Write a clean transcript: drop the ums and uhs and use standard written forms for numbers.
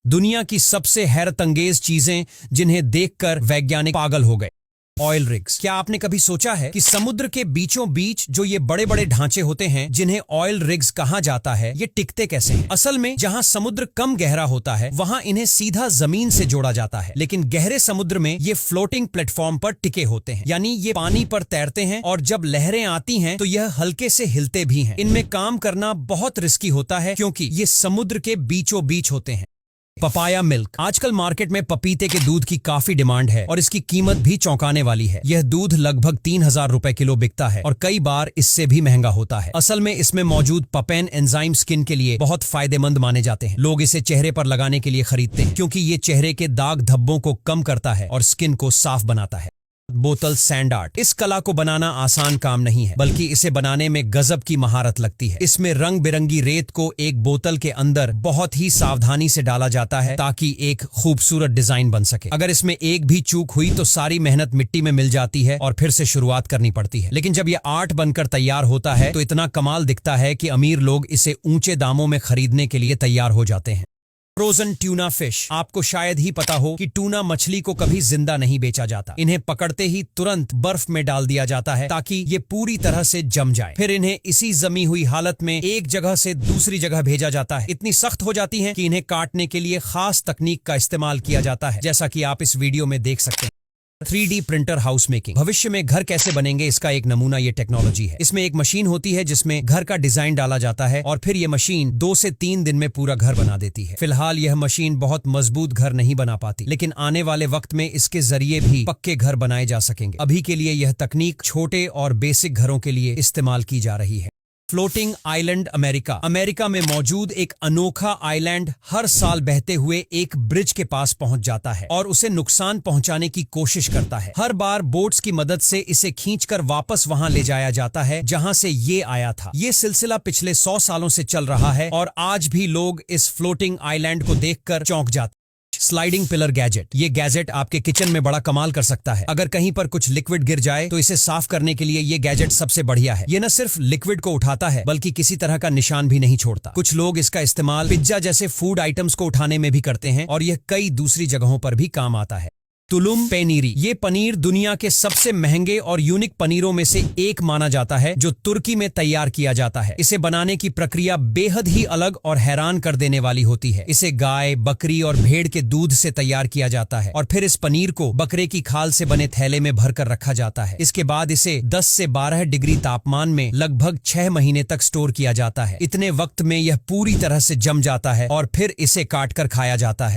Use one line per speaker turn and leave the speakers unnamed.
दुनिया की सबसे हैरतअंगेज चीजें जिन्हें देखकर वैज्ञानिक पागल हो गए। Oil rigs. क्या आपने कभी सोचा है कि समुद्र के बीचों बीच जो ये बड़े बड़े ढांचे होते हैं जिन्हें ऑयल रिग्स कहा जाता है, ये टिकते कैसे हैं? असल में जहां समुद्र कम गहरा होता है वहां इन्हें सीधा जमीन से जोड़ा जाता है, लेकिन गहरे समुद्र में ये फ्लोटिंग प्लेटफॉर्म पर टिके होते हैं, यानी ये पानी पर तैरते हैं और जब लहरें आती हैं तो यह हल्के से हिलते भी हैं। इनमें काम करना बहुत रिस्की होता है क्योंकि ये समुद्र के बीचों बीच होते हैं। Papaya milk. आजकल मार्केट में पपीते के दूध की काफी डिमांड है और इसकी कीमत भी चौंकाने वाली है। यह दूध लगभग 3000 रुपए किलो बिकता है और कई बार इससे भी महंगा होता है। असल में इसमें मौजूद पपेन एंजाइम स्किन के लिए बहुत फायदेमंद माने जाते हैं। लोग इसे चेहरे पर लगाने के लिए खरीदते हैं क्योंकि ये चेहरे के दाग धब्बों को कम करता है और स्किन को साफ बनाता है। बोतल सैंड आर्ट। इस कला को बनाना आसान काम नहीं है, बल्कि इसे बनाने में गजब की महारत लगती है। इसमें रंग बिरंगी रेत को एक बोतल के अंदर बहुत ही सावधानी से डाला जाता है ताकि एक खूबसूरत डिजाइन बन सके। अगर इसमें एक भी चूक हुई तो सारी मेहनत मिट्टी में मिल जाती है और फिर से शुरुआत करनी पड़ती है। लेकिन जब यह आर्ट बनकर तैयार होता है तो इतना कमाल दिखता है कि अमीर लोग इसे ऊंचे दामों में खरीदने के लिए तैयार हो जाते हैं। Frozen tuna fish. आपको शायद ही पता हो कि टूना मछली को कभी जिंदा नहीं बेचा जाता। इन्हें पकड़ते ही तुरंत बर्फ में डाल दिया जाता है ताकि ये पूरी तरह से जम जाए। फिर इन्हें इसी जमी हुई हालत में एक जगह से दूसरी जगह भेजा जाता है। इतनी सख्त हो जाती हैं कि इन्हें काटने के लिए खास तकनीक का इस्तेमाल किया जाता है, जैसा कि आप इस वीडियो में देख सकते हैं। 3D printer house making. भविष्य में घर कैसे बनेंगे इसका एक नमूना ये टेक्नोलॉजी है। इसमें एक मशीन होती है जिसमें घर का डिजाइन डाला जाता है और फिर ये मशीन 2 से 3 दिन में पूरा घर बना देती है। फिलहाल यह मशीन बहुत मजबूत घर नहीं बना पाती, लेकिन आने वाले वक्त में इसके जरिए भी पक्के घर बनाए जा सकेंगे। अभी के लिए यह तकनीक छोटे और बेसिक घरों के लिए इस्तेमाल की जा रही है। Floating island America. अमेरिका में मौजूद एक अनोखा आइलैंड हर साल बहते हुए एक ब्रिज के पास पहुंच जाता है और उसे नुकसान पहुंचाने की कोशिश करता है। हर बार बोट्स की मदद से इसे खींचकर वापस वहां ले जाया जाता है जहां से ये आया था। ये सिलसिला पिछले 100 सालों से चल रहा है और आज भी लोग इस फ्लोटिंग आइलैंड को देखकर चौंक जाते हैं। Sliding pillar gadget. ये गैजेट आपके किचन में बड़ा कमाल कर सकता है। अगर कहीं पर कुछ लिक्विड गिर जाए तो इसे साफ करने के लिए ये गैजेट सबसे बढ़िया है। ये न सिर्फ लिक्विड को उठाता है बल्कि किसी तरह का निशान भी नहीं छोड़ता। कुछ लोग इसका इस्तेमाल पिज्जा जैसे फूड आइटम्स को उठाने में भी करते हैं और यह कई दूसरी जगहों पर भी काम आता है। तुलुम पेनीरी। ये पनीर दुनिया के सबसे महंगे और यूनिक पनीरों में से एक माना जाता है जो तुर्की में तैयार किया जाता है। इसे बनाने की प्रक्रिया बेहद ही अलग और हैरान कर देने वाली होती है। इसे गाय, बकरी और भेड़ के दूध से तैयार किया जाता है और फिर इस पनीर को बकरे की खाल से बने थैले में भरकर रखा जाता है। इसके बाद इसे 10 से 12 डिग्री तापमान में लगभग 6 महीने तक स्टोर किया जाता है। इतने वक्त में यह पूरी तरह से जम जाता है और फिर इसे काटकर खाया जाता है।